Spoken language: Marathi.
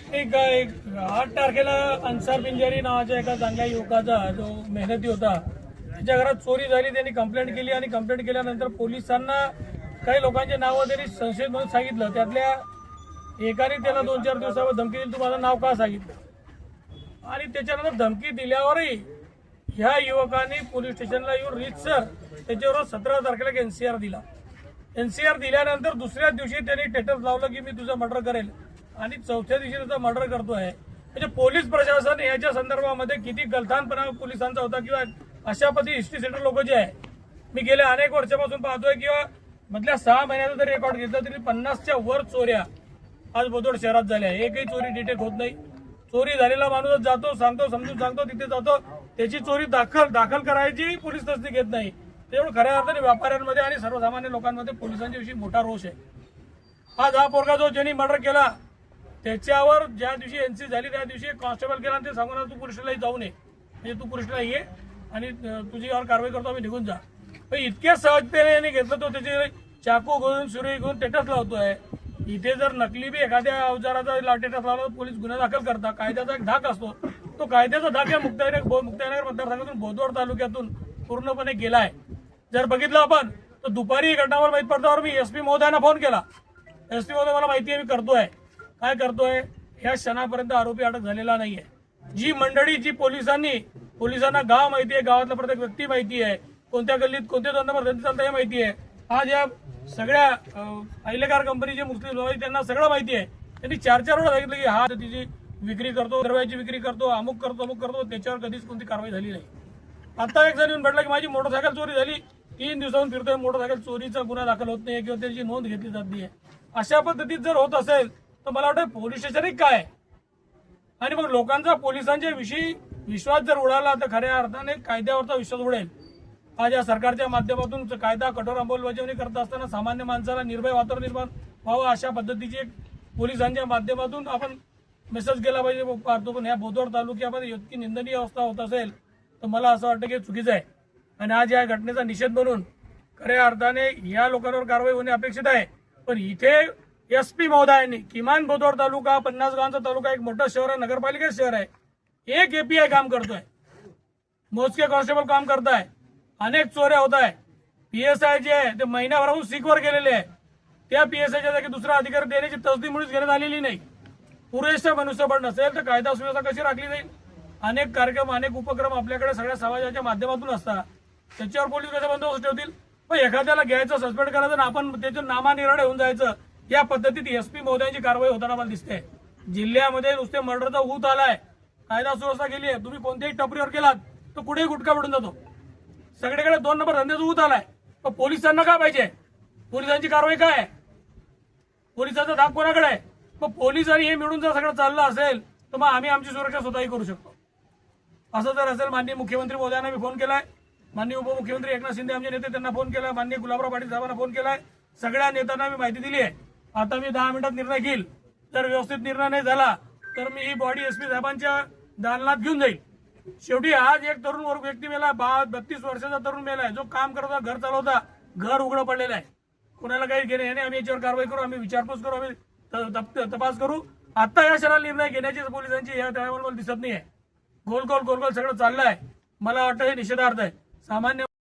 एक 8 तारखेला अन्सार पिंजारी नावाच्या एका चांगल्या युवकाचा जो मेहनती होता त्याच्या घरात चोरी झाली। त्यांनी कंप्लेंट केली आणि कंप्लेंट केल्यानंतर पोलिसांना काही लोकांचे नावं त्यांनी संशयित म्हणून सांगितलं। त्यातल्या एकाने त्याला 2-4 दिवसावर धमकी दिली, तू माझं नाव का सांगितलं। आणि त्याच्यानंतर धमकी दिल्यावरही ह्या युवकांनी पोलीस स्टेशनला येऊन रीतसर त्याच्यावर 17 तारखेला एनसीआर दिला। एनसीआर दिल्यानंतर दुसऱ्या दिवशी त्यांनी स्टेटस लावलं की मी तुझं मर्डर करेल आणि चौथ्या दिवशी त्याचा मर्डर करतोय। म्हणजे पोलीस प्रशासन याच्या संदर्भामध्ये किती गलथानपणा पोलिसांचा होता किंवा अशा पद्धती हिस्ट्री सेंटर लोक जे आहे मी गेल्या अनेक वर्षापासून पाहतोय किंवा मधल्या 6 महिन्याचा जर रेकॉर्ड घेतला तरी 50च्या वर चोऱ्या आज बोदोड शहरात झाल्या। एकही चोरी डिटेक्ट होत नाही। चोरी झालेला माणूस जातो, सांगतो, समजून सांगतो, तिथे जातो, त्याची चोरी दाखल करायची पोलीस तसदी घेत नाही। त्यामुळे खऱ्या अर्थाने व्यापाऱ्यांमध्ये आणि सर्वसामान्य लोकांमध्ये पोलिसांच्या विषयी मोठा रोष आहे। आज हा पोरगा जो ज्यांनी मर्डर केला त्याच्यावर ज्या दिवशी एनसी झाली त्या दिवशी कॉन्स्टेबल केला आणि ते सांगून तू पुलिसलाही जाऊ नये, म्हणजे तू पुलिसला ये आणि तुझी यावर कारवाई करतो, आम्ही निघून जा। पण इतक्या सहजतेने यांनी घेतलं, तो त्याचे चाकू घेऊन सुरी घेऊन स्टेटस लावतोय। इथे जर नकली बी एखाद्या अवजाराचा स्टेटस लावला पोलीस गुन्हा दाखल करतात। कायद्याचा एक धाक असतो, तो कायद्याचा धाक या मुक्ताईनगर मतदारसंघातून बोदवड तालुक्यातून पूर्णपणे गेलाय। जर बघितलं आपण तर दुपारी घटनावर माहीत पडतावर मी एसपी महोदयांना फोन केला। एसपी महोदय मला माहिती आहे मी करतोय, काय करतोय, ह्या क्षणापर्यंत आरोपी अटक झालेला नाहीये। जी मंडळी जी पोलिसांना गाव माहिती आहे, गावातला प्रत्येक व्यक्ती माहिती आहे, कोणत्या गल्लीत कोणत्या 2 नंबर धंदे चालतात हे माहिती आहे। आज या सगळ्या अहिलेकार कंपनीचे मुस्लिम लोक त्यांना सगळं माहिती आहे। त्यांनी 4 वेळा सांगितलं की हा तिची विक्री करतो, दरवाजाची विक्री करतो, अमुक करतो, त्याच्यावर कधीच कोणती कारवाई झाली नाही। आता एक जण येऊन भेटला की माझी मोटरसायकल चोरी झाली, 3 दिवसांहून फिरतोय, मोटरसायकल चोरीचा गुन्हा दाखल होत नाही किंवा त्याची नोंद घेतली जात नाही। अशा पद्धतीत जर होत असेल तर मला वाटतं पोलीस स्टेशन काय आणि मग लोकांचा पोलिसांच्या विषयी विश्वास जर उडाला तर खऱ्या अर्थाने कायद्यावरचा विश्वास उडेल। आज या सरकारच्या माध्यमातून कायदा कठोर अंमलबजावणी करत असताना सामान्य माणसाला निर्भय वातावरण निर्माण व्हावं अशा पद्धतीची एक पोलिसांच्या माध्यमातून आपण मेसेज केला पाहिजे पाहतो। पण या बोदवड तालुक्यामध्ये इतकी निंदनीय अवस्था होत असेल तर मला असं वाटतं की चुकीचं आहे आणि आज या घटनेचा निषेध म्हणून खऱ्या अर्थाने या लोकांवर कारवाई होणे अपेक्षित आहे। पण इथे एसपी महोदयांनी किमान बोदवड तालुका 50 गावांचा तालुका एक मोठं शहर आहे, नगरपालिका शहर आहे, एक एपीआय काम करतोय, मोजके कॉन्स्टेबल काम करताय, अनेक चोऱ्या होत आहे। पीएसआय जे आहे ते महिन्याभराहून सीकवर गेलेले आहे, त्या पीएसआयच्या जागी दुसरा अधिकारी देण्याची तसदी मुळीच घेण्यात आलेली नाही। पुरेसं मनुष्यबळ नसेल तर कायदा सुव्यवस्था कशी राखली जाईल। अनेक कार्यक्रम अनेक उपक्रम आपल्याकडे सगळ्या समाजाच्या माध्यमातून असतात, त्याच्यावर पोलीस कसे बंदोबस्त ठेवतील। पण एखाद्याला घ्यायचं, सस्पेंड करायचं आणि आपण त्याचं नामानिराळे होऊन जायचं, या पद्धतीत एसपी महोदयांची कारवाई होताना मला दिसते। जिल्ह्यामध्ये नुसते मर्डरचा ऊत आलाय, कायदा सुव्यवस्था केली आहे, तुम्ही कोणत्याही टपरीवर गेलात तर कुठेही गुटखा पडून जातो, सगळीकडे 2 नंबर धंद्याचा ऊत आलाय। पण पोलिसांना काय पाहिजे, पोलिसांची कारवाई काय आहे, पोलिसांचा धाक कोणाकडे आहे। मग पोलीस आणि हे मिळून जर सगळं चाललं असेल तर मग आम्ही आमची सुरक्षा स्वतःही करू शकतो। असं जर असेल, माननीय मुख्यमंत्री महोदयांना मी फोन केलाय, माननीय उपमुख्यमंत्री एकनाथ शिंदे आमचे नेते त्यांना फोन केलाय, माननीय गुलाबराव पाटील साहेबांना फोन केलाय, सगळ्या नेत्यांना मी माहिती दिली आहे। आता मी 10 मिनिटात निर्णय घेईल, जर व्यवस्थित निर्णय नाही झाला तर मी ही बॉडी एसपी साहेबांच्या दालनात घेऊन जाईल। शेवटी आज एक तरुण व्यक्ती मेला, 32 वर्षाचा तरुण मेलाय, जो काम करत होता, घर चालवता, घर उघडं पडलेलं आहे, कोणाला काही घेणे नाही। आम्ही याच्यावर कारवाई करू, आम्ही विचारपूस करू, आम्ही तपास करू। आता या क्षणाला निर्णय घेण्याची पोलिसांची या टायमाला मला दिसत नाहीये। गोल गोल सगळं चाललंय, मला वाटतं हे निषेधार्थ आहे। सामान्य